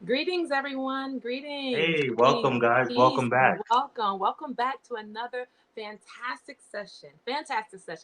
Greetings, everyone. Greetings. Hey, Peace, welcome guys. peace. Welcome back. Welcome. Welcome back to another fantastic session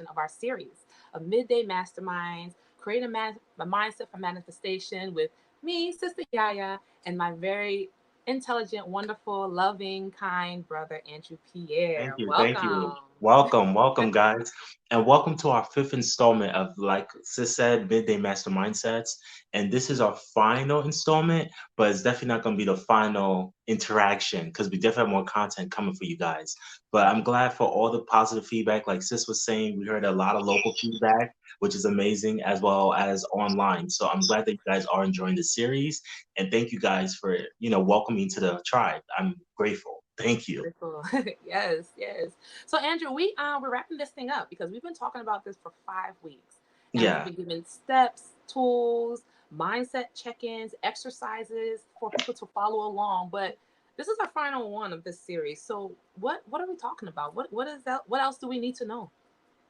of our series of Midday Masterminds, creating a mindset for manifestation with me, Sister Yaya, and my very intelligent, wonderful, loving, kind brother, Andrew Pierre. Thank you. Thank you. Welcome. Welcome guys. And welcome to our fifth installment of, like Sis said, Midday Master Mindsets. And this is our final installment, but it's definitely not going to be the final interaction because we definitely have more content coming for you guys. But I'm glad for all the positive feedback. Like Sis was saying, we heard a lot of local feedback, which is amazing, as well as online. So I'm glad that you guys are enjoying the series. And thank you guys for, welcoming to the tribe. I'm grateful. Thank you. Wonderful. Yes, yes. So Andrew, we're wrapping this thing up because we've been talking about this for 5 weeks, and we've Yeah. been given steps, tools, mindset check-ins, exercises for people to follow along. But this is our final one of this series. So what are we talking about? What is that? What else do we need to know?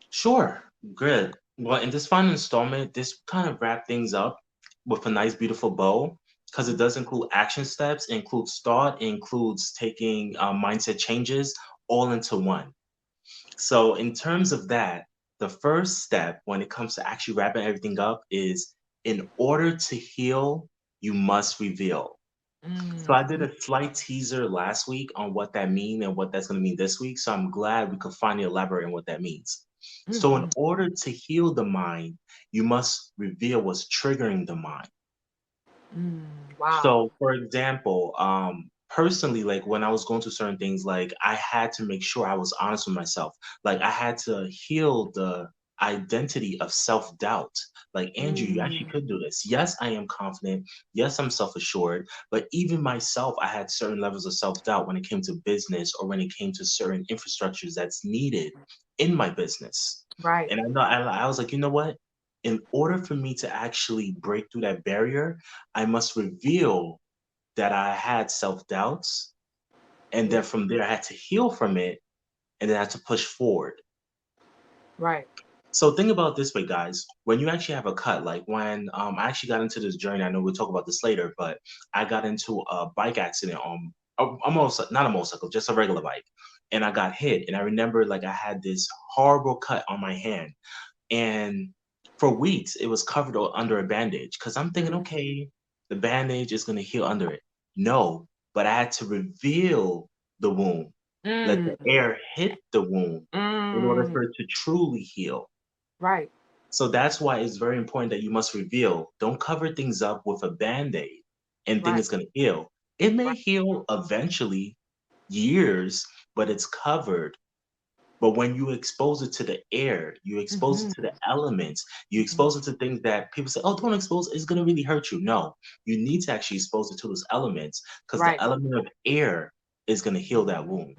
Sure. Good. Well, in this final installment, this kind of wrap things up with a nice, beautiful bow because it does include action steps, it includes thought, it includes taking mindset changes all into one. So, in terms of that, the first step when it comes to actually wrapping everything up is in order to heal, you must reveal. So I did Mm, a slight teaser last week on what that means and what that's going to mean this week. So I'm glad we could finally elaborate on what that means. So in mm, order to heal the mind, you must reveal what's triggering the mind. mm. Wow. So for example, personally, like when I was going through certain things, like I had to make sure I was honest with myself. Like I had to heal the identity of self-doubt. Like, Andrew, you actually Mm, could do this. Yes, I am confident. Yes, I'm self-assured. But even myself, I had certain levels of self-doubt when it came to business or when it came to certain infrastructures that's needed in my business. right. And I know I was like, you know what? In order for me to actually break through that barrier, I must reveal that I had self-doubts, and then Yeah. from there, I had to heal from it, and then I had to push forward. Right. So think about it this way, guys. When you actually have a cut, like when I actually got into this journey, I know we'll talk about this later, but I got into a bike accident on almost not a motorcycle, just a regular bike, and I got hit. And I remember like I had this horrible cut on my hand, and for weeks it was covered under a bandage because I'm thinking, Mm, okay, the bandage is going to heal under it. No, but I had to reveal the wound, let the mm, air hit the wound in order mm. for it to truly heal. Right. So that's why it's very important that you must reveal. Don't cover things up with a band-aid and think Right. it's going to heal. It may Right. heal eventually, years, but it's covered. But when you expose it to the air, you expose it Mhm. to the elements, you expose it to things that people say, oh, don't expose, it's going to really hurt you. No, you need to actually expose it to those elements because the Right. element of air is going to heal that wound.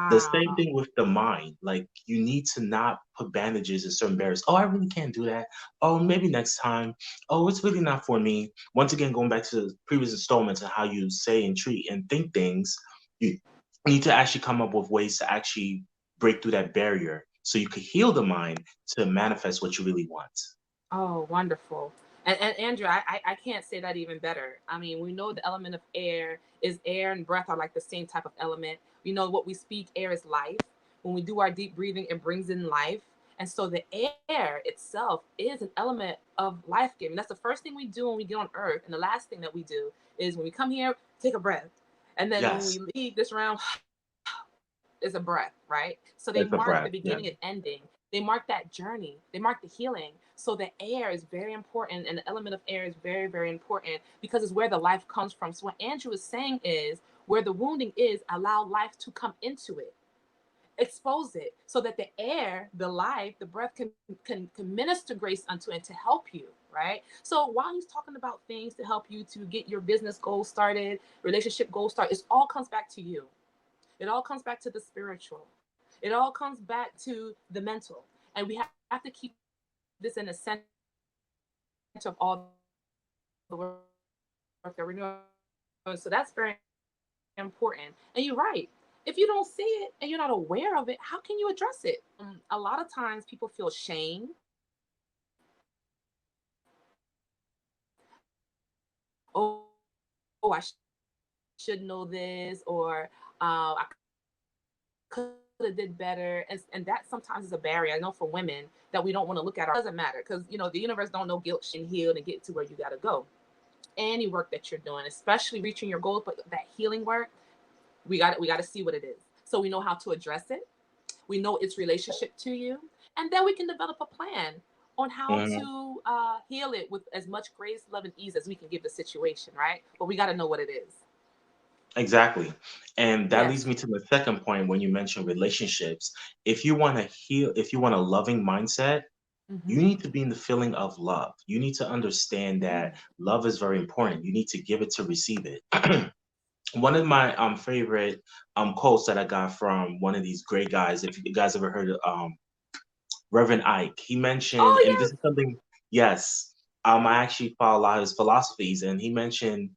The same Wow. thing with the mind. Like you need to not put bandages in certain barriers. Oh, I really can't do that. Oh, maybe next time. Oh, it's really not for me. Once again, going back to the previous installments and how you say and treat and think things, you need to actually come up with ways to actually break through that barrier so you could heal the mind to manifest what you really want. Oh, wonderful. And Andrew, I can't say that even better. I mean, we know the element of air is air and breath are like the same type of element. We know what we speak, air is life. When we do our deep breathing, it brings in life. And so the air itself is an element of life giving. That's the first thing we do when we get on earth. And the last thing that we do is when we come here, take a breath. And then when Yes, we leave this round, is a breath, right? So they it's a mark the breath. Yeah. beginning and ending. They mark that journey. They mark the healing. So the air is very important, and the element of air is very, very important because it's where the life comes from. So what Andrew is saying is, where the wounding is, allow life to come into it, expose it, so that the air, the life, the breath can minister grace unto and to help you. Right. So while he's talking about things to help you to get your business goals started, relationship goals started, it all comes back to you. It all comes back to the spiritual. It all comes back to the mental. And we have to keep this in the center of all the work that we're doing. So that's very important. And you're right. If you don't see it and you're not aware of it, how can you address it? A lot of times people feel shame over, over their wounds. A lot of times people feel shame over their wounds. A lot of times people feel shame over their wounds. A lot of times people feel shame over their wounds. A lot of times people feel shame over their wounds. And so what Andrew is saying is, where the wounding is, allow life to come into it, expose it, so that the air, the life, the breath can minister grace unto it and to help you. Right. So while he's talking about things to help you to get your business goals started, relationship goals started, it's all comes back to you. It all comes back to the spiritual. It all comes back to the mental. And we have to keep this in the center of all the work that we're doing. So that's very important. And you're right. If you don't see it and you're not aware of it, how can you address it? A lot of times people feel shame should know this, or I could have did better. And that sometimes is a barrier. I know for women that we don't want to look at our, doesn't matter, because the universe don't know guilt, shame, healed, and get to where you got to go. Any work that you're doing, especially reaching your goals, but that healing work, we got to see what it is, so we know how to address it. We know its relationship to you, and then we can develop a plan on how Mhm. to heal it with as much grace, love, and ease as we can give the situation, right? But we got to know what it is. Exactly. And that leads Yes. me to the second point when you mention relationships. If you want to heal, if you want a loving mindset, you Mm-hmm. need to be in the feeling of love. You need to understand Mm. that love is very important. You need to give it to receive it. One of my favorite quotes that I got from one of these great guys, if you guys ever heard of Reverend Ike, he mentioned, Oh and this yes. is something, yes, I actually follow a lot of his philosophies, and he mentioned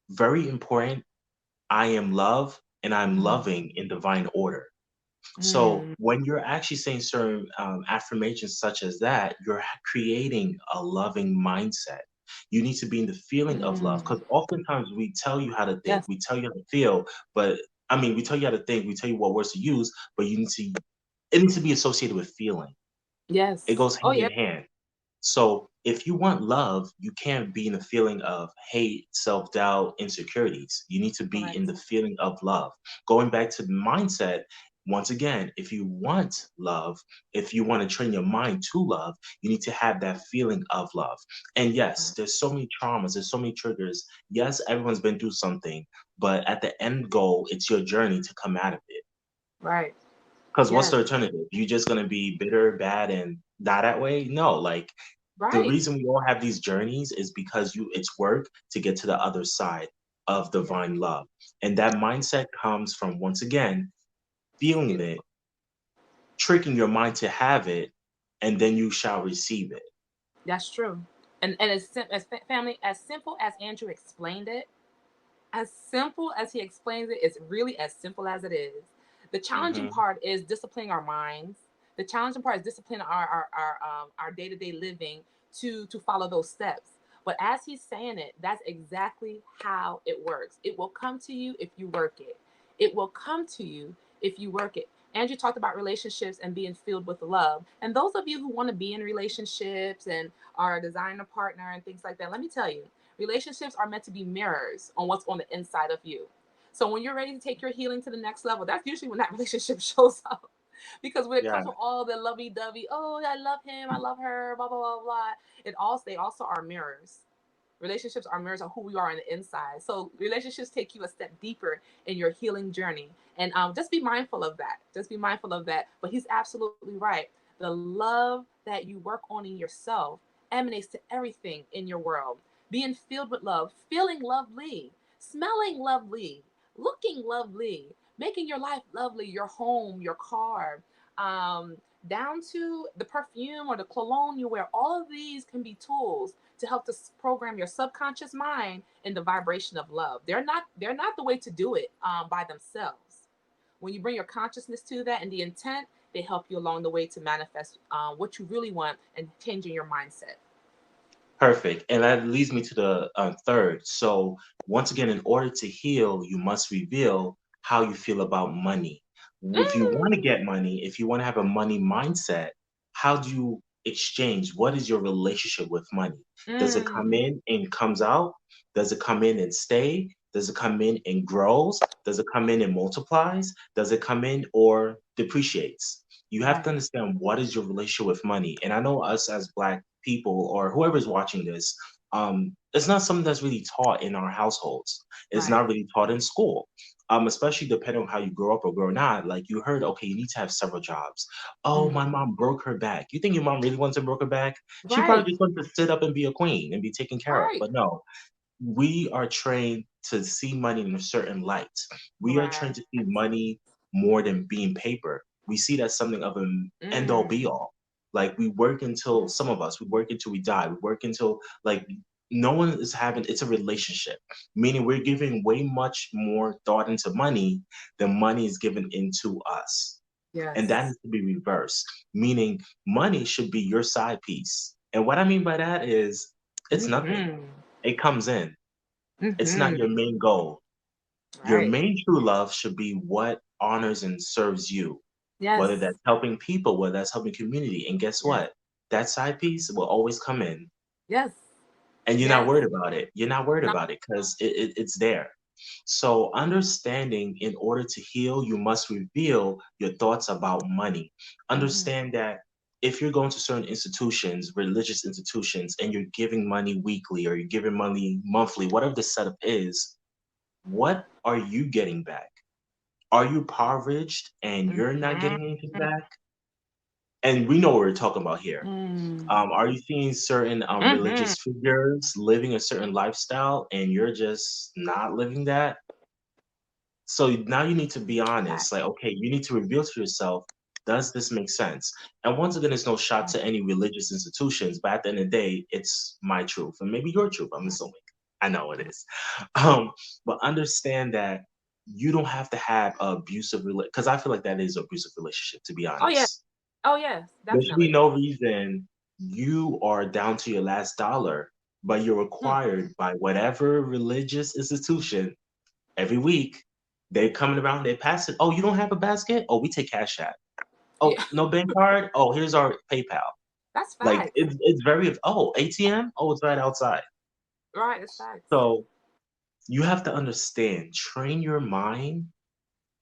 very important, I am love and I'm Mm. loving in divine order. So Mm. when you're actually saying certain affirmations such as that, you're creating a loving mindset. You need to be in the feeling of love, Mm. because oftentimes we tell you how to think, Yes. we tell you how to feel, but I mean, we tell you how to think, we tell you what words to use, but it needs to be associated with feeling. It Yes. goes Oh hand yeah. in hand. So if you want love, you can't be in the feeling of hate, self doubt, insecurities. You need to be in Correct. the feeling of love. Going back to the mindset, once again, if you want love, if you want to train your mind to love, you need to have that feeling of love. And yes, there's so many traumas, there's so many triggers. Yes, everyone's been through something, but at the end goal, it's your journey to come out of it. Right. Because what's the Yes. alternative? You just gonna be bitter, bad, and die that way? No, like the Right. reason we all have these journeys is because it's work to get to the other side of Yeah. divine love. And that mindset comes from, once again, feeling Excuse me. it, tricking your mind to have it, and then you shall receive it. That's true. And family, as simple as Andrew explained it, as simple as he explains it, it's really as simple as it is. The challenging Hmm. part is disciplining our minds. The challenging part is disciplining our day-to-day living to follow those steps. But as he's saying it, that's exactly how it works. It will come to you if you work it. It will come to you if you work it. Andrew talked about relationships and being filled with love. And those of you who want to be in relationships and are desiring a partner and things like that, let me tell you, relationships are meant to be mirrors on what's on the inside of you. So when you're ready to take your healing to the next level, that's usually when that relationship shows up. Because when it Yeah, comes with all the lovey-dovey, oh, I love him, I love her, blah blah blah blah, they also are mirrors. Relationships are mirrors of who we are on the inside. So relationships take you a step deeper in your healing journey, and just be mindful of that. Just be mindful of that. But he's absolutely right. The love that you work on in yourself emanates to everything in your world. Being filled with love, feeling lovely, smelling lovely, looking lovely, making your life lovely, your home, your car, down to the perfume or the cologne you wear. All of these can be tools to help to program your subconscious mind in the vibration of love. They're not the way to do it by themselves. When you bring your consciousness to that and the intent, they help you along the way to manifest what you really want and changing your mindset. perfect. And that leads me to the third. So, once again, in order to heal, you must reveal how you feel about money. If you want to Mm, get money, if you want to have a money mindset, how do you exchange? What is your relationship with money? Does it come mm, in and comes out? Does it come in and stay? Does it come in and grows? Does it come in and multiplies? Does it come in or depreciates? You have to right. understand what is your relationship with money. And I know us as Black people or whoever's watching this, it's not something that's really taught in our households. It's Right. not really taught in school. Especially depending on how you grow up or grow not. Like you heard, okay, you need to have several jobs. Oh, my Mm, mom broke her back. You think your mom really wants to broke her back? She probably right. just wants to sit up and be a queen and be taken care of. Right. But no, we are trained to see money in a certain light. We are trained to Correct. see money more than being paper. We see that something of an end all be Mm, all. Like we work until yes. some of us, we work until we die. We work until like no one is having it's a relationship, meaning we're giving way much more thought into money than money is given into us. And that Yes. needs to be reversed, meaning money should be your side piece. And what I mean by that is it's nothing. Hmm. It comes in. It's not your main goal. Your Right. main true love should be what honors and serves you, whether Yes. that's helping people, whether that's helping community. And guess Yes. what? That side piece will always come in. Yes. And you're not Yes. worried about it. You're not worried No. about it because it's there. So, understanding in order to heal, you must reveal your thoughts about money. Understand that if you're going to certain institutions, religious institutions, and you're giving money weekly or you're giving money monthly, whatever the setup is, what are you getting back? Are you impoverished and you're not Mm-hmm. getting anything back? And we know what we're talking about here. Mm. Are you seeing certain Mm-hmm. religious figures living a certain lifestyle and you're just not living that? So now you need to be honest. Like, okay, you need to reveal to yourself, does this make sense? And once again, it's no shot to any religious institutions, but at the end of the day, it's my truth and maybe your truth. I'm assuming. I know it is. Um, but understand that you don't have to have a abusive relationship because I feel like that is an abusive relationship, to be Oh yeah. honest. Oh yes, There should be definitely. no reason you are down to your last dollar, but you're Hmm. required by whatever religious institution every week. They're coming around, they pass it. Oh, you don't have a basket? Oh, we take Cash App. Yeah, Oh, no bank card? Oh, here's our PayPal. that's Like facts. it's very ATM? Oh, it's right outside. Right, it's facts. So you have to understand, train your mind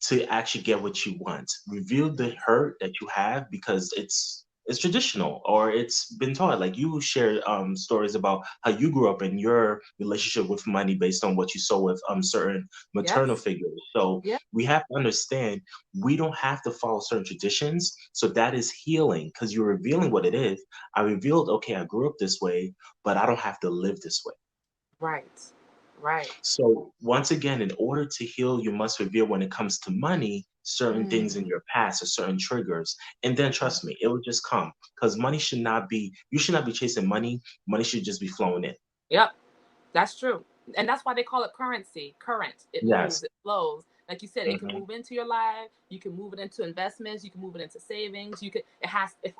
to actually get what you want. Reveal the Yes. hurt that you have because it's traditional or it's been taught. Like you share stories about how you grew up and your relationship with money based on what you saw with certain maternal Yes. figures. So Yeah. we have to understand we don't have to follow certain traditions. So that is healing because you're revealing what it is. I revealed, okay, I grew up this way, but I don't have to live this way. Right. Right. So once again, in order to heal, you must reveal when it comes to money, certain things in Mm. your past or certain triggers. And then trust me, it will just come. Because money should not be, you should not be chasing money. Money should just be flowing in. Yep. That's true. And that's why they call it currency. Current. It Yes. moves, it flows. Like you said, it can Hmm. move into your life. You can move it into investments. You can move it into savings. It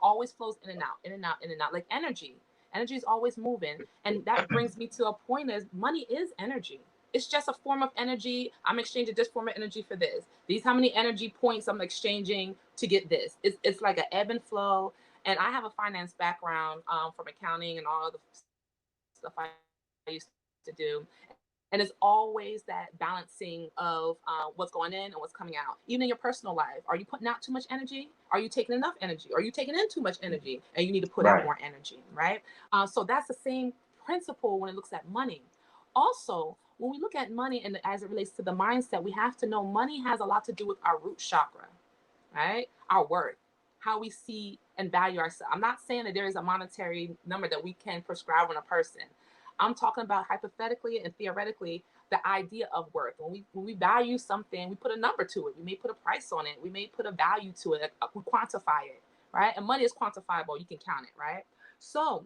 always flows in and out, in and out, in and out. Like energy. Energy is always moving. And that brings me to a point is money is energy. It's just a form of energy. I'm exchanging this form of energy for this. These how many energy points I'm exchanging to get this. It's like an ebb and flow. And I have a finance background from accounting and all the stuff I used to do. And it's always that balancing of what's going in and what's coming out. Even in your personal life, are you putting out too much energy? Are you taking enough energy? Are you taking in too much energy? And you need to put out Right. more energy, right? So that's the same principle when it looks at money. Also, when we look at money and as it relates to the mindset, we have to know money has a lot to do with our root chakra, right? Our worth, how we see and value ourselves. I'm not saying that there is a monetary number that we can prescribe on a person. I'm talking about hypothetically and theoretically the idea of worth. When we value something, we put a number to it. We may put a price on it. We may put a value to it. We quantify it, right? And money is quantifiable. You can count it, right? So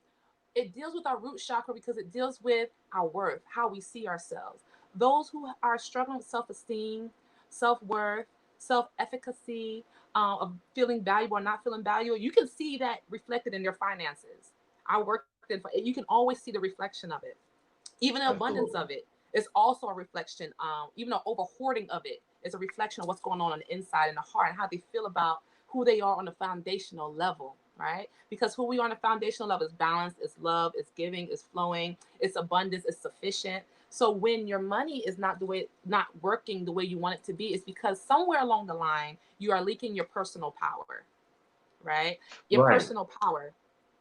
it deals with our root chakra because it deals with our worth, how we see ourselves. Those who are struggling with self-esteem, self-worth, self-efficacy, of feeling valuable or not feeling valuable, you can see that reflected in your finances. I worked in, you can always see the reflection of it. Even the abundance Absolutely. of it is also a reflection. Even the over hoarding of it is a reflection of what's going on the inside and the heart and how they feel about who they are on the foundational level, right? Because who we are on the foundational level is balance, is love, is giving, is flowing, it's abundance, it's sufficient. So when your money is not working the way you want it to be, it's because somewhere along the line you are leaking your personal power, right? Your Right. personal power,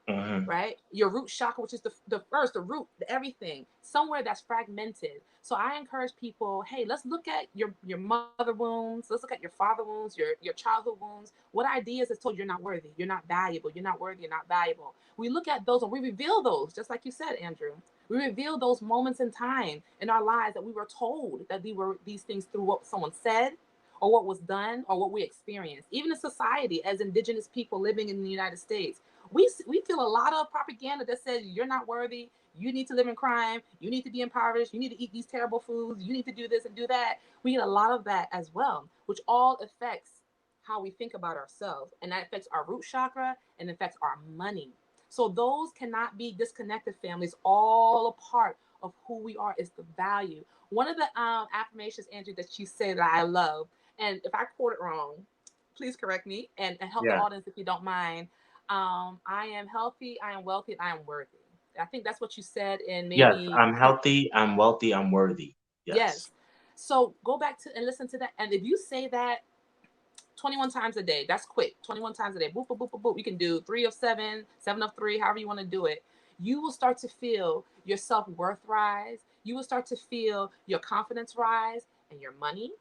Hmm. right? Your root chakra, which is the first, the root, everything, somewhere that's fragmented. So I encourage people, hey, let's look at your mother wounds, let's look at your father wounds, your childhood wounds. What ideas has told you you're not worthy, you're not valuable, you're not worthy, you're not valuable. We look at those and we reveal those, just like you said, Andrew. We reveal those moments in time in our lives that we were told that we were these things through what someone said or what was done or what we experienced. Even in society, as indigenous people living in the United States, we feel a lot of propaganda that says you're not worthy, you need to live in crime, you need to be impoverished, you need to eat these terrible foods, you need to do this and do that. We get a lot of that as well, which all affects how we think about ourselves, and that affects our root chakra and affects our money. So those cannot be disconnected families, all a part of who we are is the value. One of the affirmations, Andrew, that you say that I love, and if I quote it wrong, please correct me and help the Yeah. audience if you don't mind. I am healthy, I am wealthy, and I am worthy. I think that's what you said in Yes, maybe I'm healthy, I'm wealthy, I'm worthy. Yes. yes. So go back to and listen to that. And if you say that 21 times a day, that's quick. 21 times a day. Boop, boop, boop, boop, boop. You can do 3 of 7, 7 of 3, however you want to do it. You will start to feel your self-worth rise. You will start to feel your confidence rise and your money,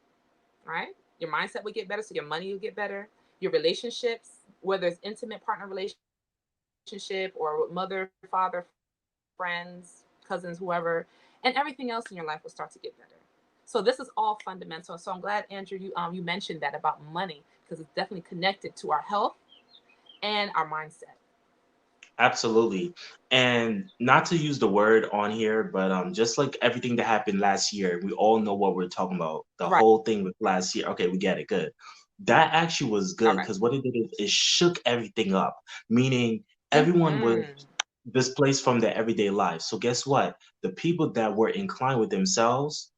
right? Your mindset will get better, so your money will get better. Your relationships, whether it's intimate partner relationship or with mother, father, friends, cousins, whoever, and everything else in your life will start to get better. So this is all fundamental. So I'm glad, Andrew, you mentioned that about money because it's definitely connected to our health and our mindset. Absolutely. And not to use the word on here, but just like everything that happened last year, we all know what we're talking about. The Right. whole thing with last year. Okay, we get it. Good. That actually was All good right. because what it did is it shook everything up, meaning everyone was Mm-hmm. displaced from their everyday life. So guess what? The people that were inclined with themselves,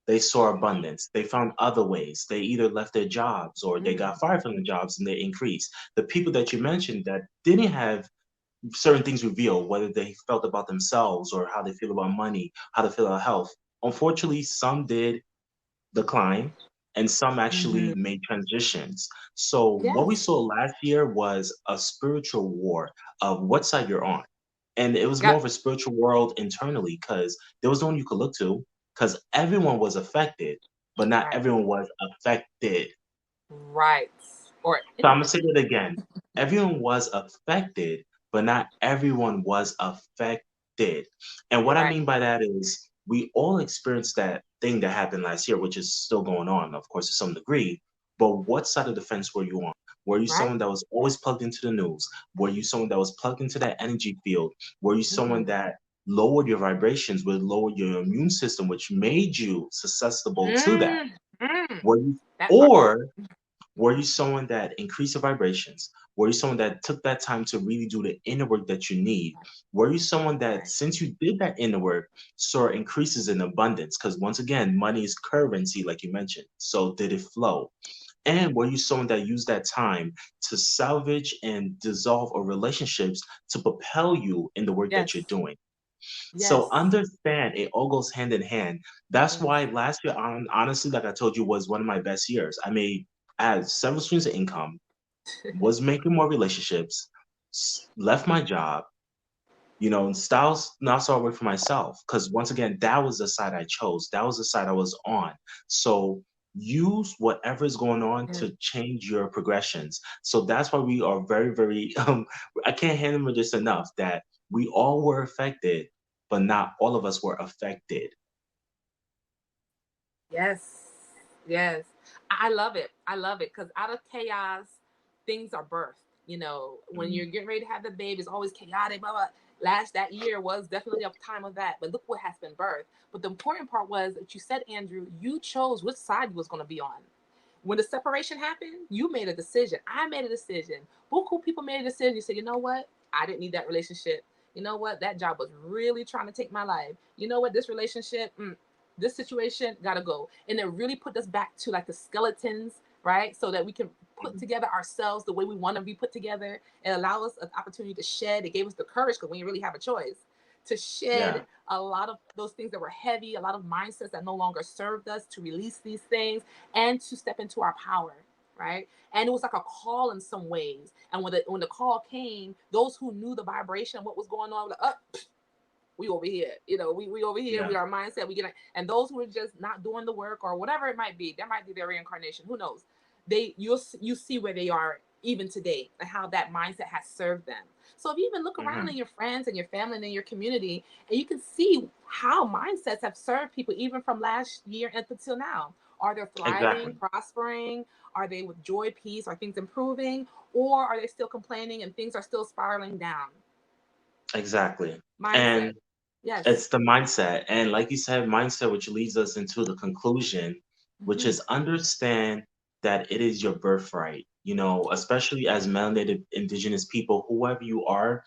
they saw abundance. They found other ways. They either left their jobs or they got Mm. fired from the jobs and they increased. The people that you mentioned that didn't have certain things reveal whether they felt about themselves or how they feel about money, how they feel about health. Unfortunately, some did decline and some actually Mm-hmm. made transitions. So what we Yes. saw last year was a spiritual war of what side you're on. And it was more Yep. of a spiritual world internally because there was no one you could look to because everyone was affected, but not Right. everyone was affected. Right. Or So I'm gonna impacted. say it again. Everyone was affected, but not everyone was affected. And what I Right. mean by that is we all experienced that thing that happened last year, which is still going on, of course, to some degree. But what side of the fence were you on? Were you Right. someone that was always plugged into the news? Were you someone that was plugged into that energy field? Were you someone Mm-hmm. that lowered your vibrations, would lower your immune system, which made you susceptible to that? Mm-hmm. Were you, That part. or were you someone that increased your vibrations? Were you someone that took that time to really do the inner work that you need? Were you someone that, Right. since you did that inner work, saw increases in abundance? Because once again, money is currency, like you mentioned. So did it flow? And were you someone that used that time to salvage and dissolve or relationships to propel you in the work that you're Yes. doing? So Yes. understand it all goes hand in hand. That's Yes. why last year, honestly, like I told you, was one of my best years. I had several streams of income, was making more relationships, left my job, and styles now started work for myself. Because once again, that was the side I chose. That was the side I was on. So use whatever is going on Yes. to change your progressions. So that's why we are very, very I can't handle this enough that we all were affected, but not all of us were affected. Yes. Yes. I love it. I love it because out of chaos, things are birthed. When Mhm. you're getting ready to have the baby, it's always chaotic. Blah, blah. That year was definitely a time of that. But look what has been birthed. But the important part was that you said, Andrew, you chose which side you was going to be on. When the separation happened, you made a decision. I made a decision. Buku people made a decision. You said, you know what? I didn't need that relationship. You know what? That job was really trying to take my life. You know what? This relationship, this situation gotta go. And it really put us back to like the skeletons, right? So that we can put Mhm. together ourselves the way we want to be put together and allow us an opportunity to shed. It gave us the courage because when you really have a choice to Yeah, shed a lot of those things that were heavy, a lot of mindsets that no longer served us, to release these things and to step into our power, right? And it was like a call in some ways. And when the call came, those who knew the vibration, what was going on, were like, oh, we over here, we over here, yeah, we our mindset, we get, and those who are just not doing the work or whatever it might be, that might be their reincarnation. Who knows? You see where they are even today and how that mindset has served them. So if you even look around hmm, in your friends and your family and in your community, and you can see how mindsets have served people even from last year up until now. Are they thriving, exactly, prospering? Are they with joy, peace? Are things improving? Or are they still complaining and things are still spiraling down? exactly. Mindset. And Yes. it's the mindset. And like you said, mindset, which leads us into the conclusion, which Mm-hmm. is understand that it is your birthright. Especially as melanated indigenous people, whoever you are,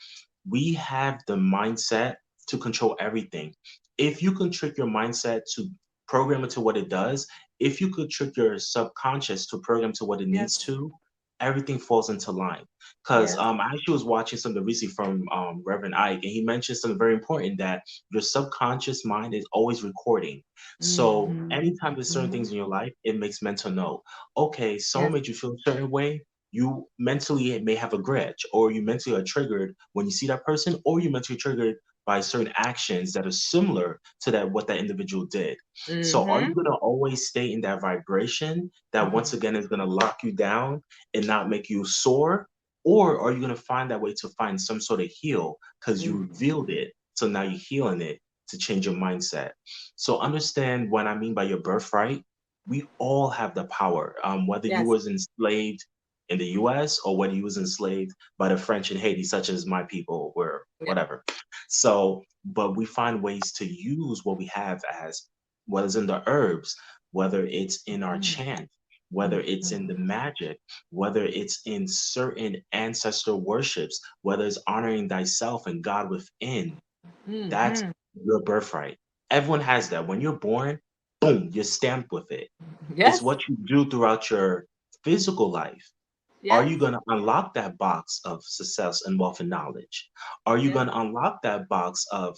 we have the mindset to control everything. if you can trick your mindset to program it to what it does, if you could trick your subconscious to program to what it needs Yes. to, everything falls into line. Because Yes. I actually was watching something recently from Reverend Ike, and he mentioned something very important, that your subconscious mind is always recording. So Mm-hmm. anytime there's certain things in your life, it makes mental note. Okay, someone Yes. made you feel a certain way. You mentally may have a grudge, or you mentally are triggered when you see that person, or you mentally triggered by certain actions that are similar to that what that individual did. So are Mm-hmm. you gonna always stay in that vibration that Mm-hmm. once again is gonna lock you down and not make you soar? Or are you gonna find that way to find some sort of heal because you revealed Mm-hmm. it? So now you're healing it to change your mindset. So understand what I mean by your birthright. We all have the power. Whether you Yes. was enslaved in the US or whether you was enslaved by the French in Haiti, such as my people were, Yep. whatever. So, but we find ways to use what we have, as whether it's in the herbs, whether it's in our chant, whether it's in the magic, whether it's in certain ancestral worships, whether it's honoring thyself and God within. That's Mm-hmm. your birthright. Everyone has that. When you're born, boom, you're stamped with it. It's Yes. what you do throughout your physical life. Are Yes. you going to unlock that box of success and wealth and knowledge? Are you Yes. going to unlock that box of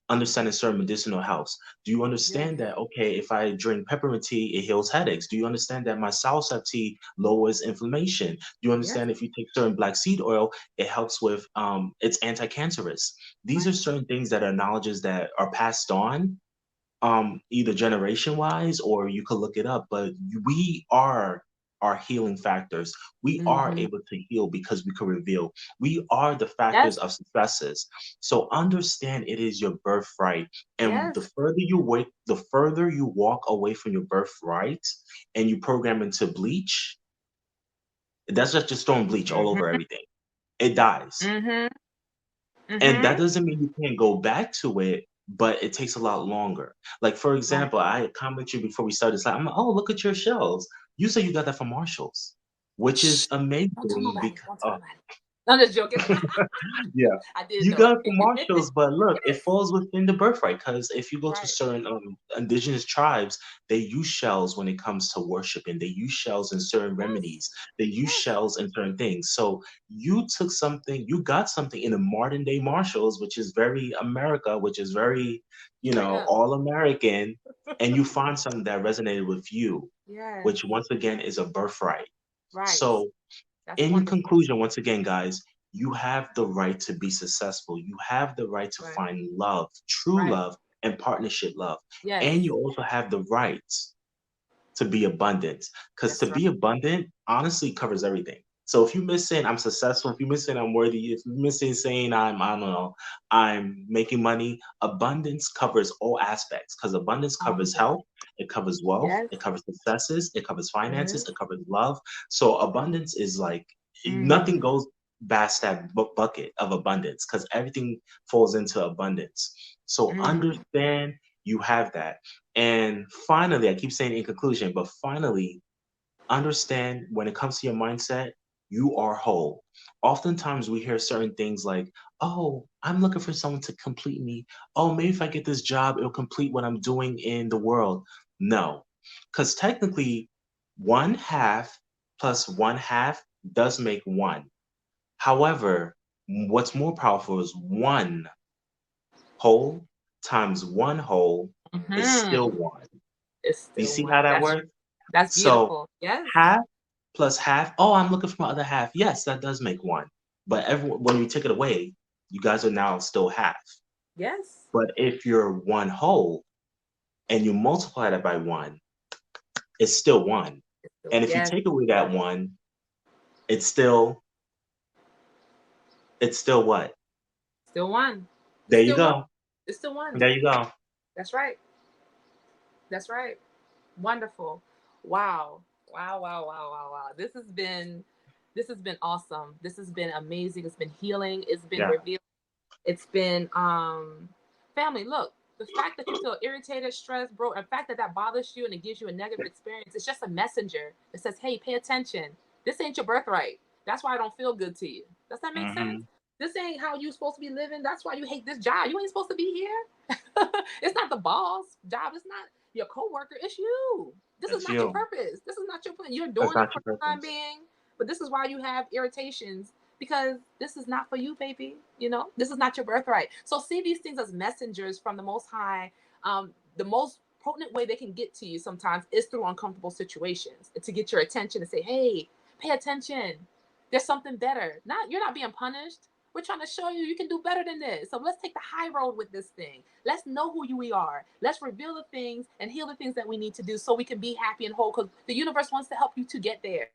understanding certain medicinal health? Do you Yes. understand that, okay, if I drink peppermint tea, it heals headaches? Do you understand that my soursop tea lowers inflammation? Do you Yes. understand if you take certain black seed oil, it helps with, it's anti-cancerous? These are Right. certain things that are knowledges that are passed on, either generation wise, or you could look it up, but we are our healing factors. We are Mm-hmm. able to heal because we can reveal. We are the factors Yes. of successes. So understand it is your birthright. And the Yes. further you wait, the further you walk away from your birthright and you program into bleach, that's just throwing bleach all over Mm-hmm. everything. It dies. Mm-hmm. And that Mm-hmm. doesn't mean you can't go back to it, but it takes a lot longer. Like, for Right. example, I commented you before we started this. I'm like, oh, look at your shells. You say you got that from Marshalls, which Shh. is Don't tell amazing nobody. because Don't tell nobody. I'm just joking. yeah. I did You though. got it from Marshalls, but look, it Yes. falls within the birthright because if you go to Right. certain indigenous tribes, they use shells when it comes to worshiping. They use shells in certain Yes. remedies. They use Yes. shells in certain things. So you took something, you got something in the modern day Marshalls, which is very America, which is very, Straight up. all American, and you find something that resonated with you, Yes. which once again is a birthright. Right. So That's in wonderful. conclusion, once again, guys, you have the right to be successful. You have the right to Right. find love, true Right. love, and partnership love. And Yes. you also have the right to be abundant. Because to That's right. be abundant honestly covers everything. So if you miss saying I'm successful, if you miss saying I'm worthy, if you miss saying I don't know, I'm making money, abundance covers all aspects because abundance All covers of it. health, it covers wealth, Yes. it covers successes, it covers finances, Yes. it covers love. So abundance is like nothing Mm. goes past that bucket of abundance because everything falls into abundance. So Mm. understand you have that. And finally, I keep saying in conclusion, but finally, understand when it comes to your mindset, you are whole. Oftentimes, we hear certain things like, oh, I'm looking for someone to complete me. Oh, maybe if I get this job, it'll complete what I'm doing in the world. No, because technically, one half plus one half does make one. However, what's more powerful is one whole times one whole is still Mm-hmm. one. It's Do you still see one. how that works? That's So beautiful. Yes. half plus half. Oh, I'm looking for my other half. Yes, that does make one. But when you take it away, you guys are now still half. Yes. But if you're one whole and you multiply that by one, it's still one. It's still And if you yes. take away that one, it's still what? Still one. It's There you still one. go. It's still one. There you go. That's right. That's right. Wonderful. Wow. Wow. Wow. Wow. Wow. Wow. This has been awesome. This has been amazing. It's been healing. It's been Yeah. revealing. It's been family. Look, the fact that you feel irritated, stressed, bro, the fact that that bothers you and it gives you a negative experience, it's just a messenger that says, "Hey, pay attention. This ain't your birthright. That's why I don't feel good to you." Does that make sense? Hmm. This ain't how you supposed to be living. That's why you hate this job. You ain't supposed to be here. It's not the boss job. It's not your coworker. It's you. This is It's not your you. purpose. This is not your plan. You're That's doing it not for your the time purpose. being, but this is why you have irritations, because this is not for you, baby. You know, this is not your birthright. So see these things as messengers from the Most High. The most potent way they can get to you sometimes is through uncomfortable situations, to get your attention and say, hey, pay attention. There's something better. You're not being punished. We're trying to show you can do better than this. So let's take the high road with this thing. Let's know who we are. Let's reveal the things and heal the things that we need to do so we can be happy and whole, because the universe wants to help you to get there.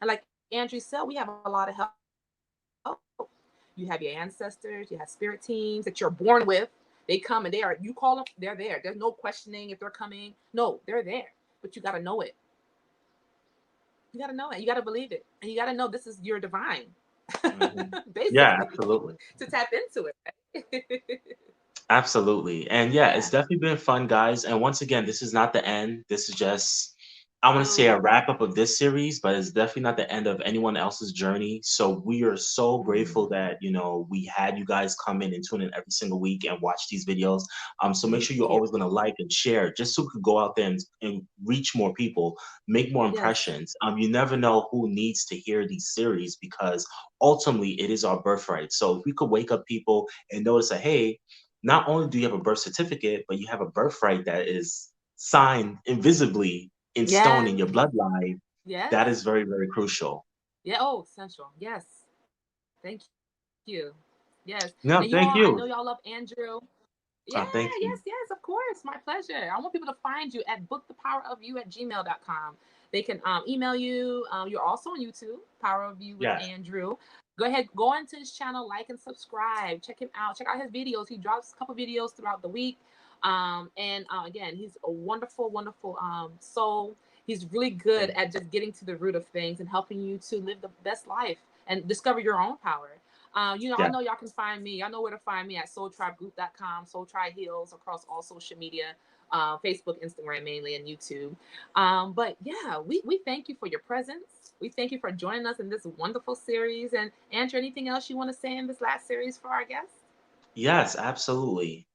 And like Andrew said, we have a lot of help. You have your ancestors, you have spirit teams that you're born with. They come and you call them, they're there. There's no questioning if they're coming. No, they're there. But you got to know it. You got to know it. You got to believe it. And you got to know this is your divine. Yeah, Basically, absolutely. to tap into it. Absolutely. And yeah, Yeah. it's definitely been fun, guys. And once again, this is not the end. This is just, I want to say a wrap up of this series, but it's definitely not the end of anyone else's journey. So we are so grateful that, we had you guys come in and tune in every single week and watch these videos. So make sure you're always going to like and share just so we could go out there and reach more people, make more impressions. You never know who needs to hear these series, because ultimately it is our birthright. So if we could wake up people and notice that, hey, not only do you have a birth certificate, but you have a birthright that is signed invisibly in stone in Yes. your bloodline. Yes. That is very, very crucial. Yeah. Oh, essential. Yes. Thank you. Yes. No, And you thank all, I know you. y'all love Andrew. Yeah, Thank you. yes, of course. My pleasure. I want people to find you at bookthepowerofyou@gmail.com. They can email you. You're also on YouTube, Power of You with Yeah. Andrew. Go ahead, go into his channel, like and subscribe. Check him out. Check out his videos. He drops a couple videos throughout the week. Again, he's a wonderful, wonderful soul. He's really good at just getting to the root of things and helping you to live the best life and discover your own power. I know y'all can find me. Y'all know where to find me at soultribegroup.com, Soul Tribe Heals across all social media, Facebook, Instagram mainly, and YouTube. But yeah, we thank you for your presence. We thank you for joining us in this wonderful series. And Andrew, anything else you want to say in this last series for our guests? Yes, absolutely.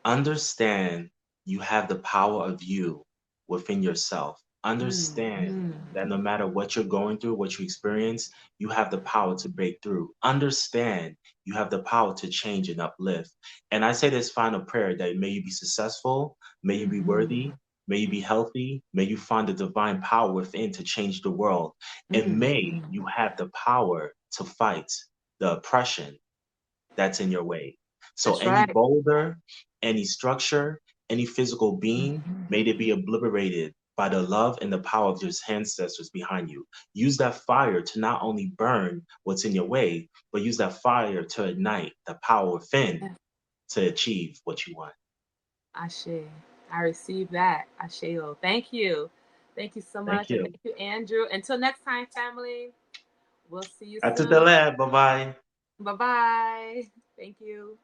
Understand you have the power of you within yourself. Understand that no matter what you're going through, what you experience, you have the power to break through. Understand you have the power to change and uplift. And I say this final prayer that may you be successful, may you be worthy, may you be healthy, may you find the divine power within to change the world, and may you have the power to fight the oppression that's in your way. So That's any right. boulder, any structure, any physical being, may they be obliterated by the love and the power of your ancestors behind you. Use that fire to not only burn what's in your way, but use that fire to ignite the power within to achieve what you want. Ashe. I received that. Asheo. Thank you. Thank you so Thank much. And you. thank you, Andrew. Until next time, family, we'll see you At the soon. lab. Bye bye. Bye bye. Thank you.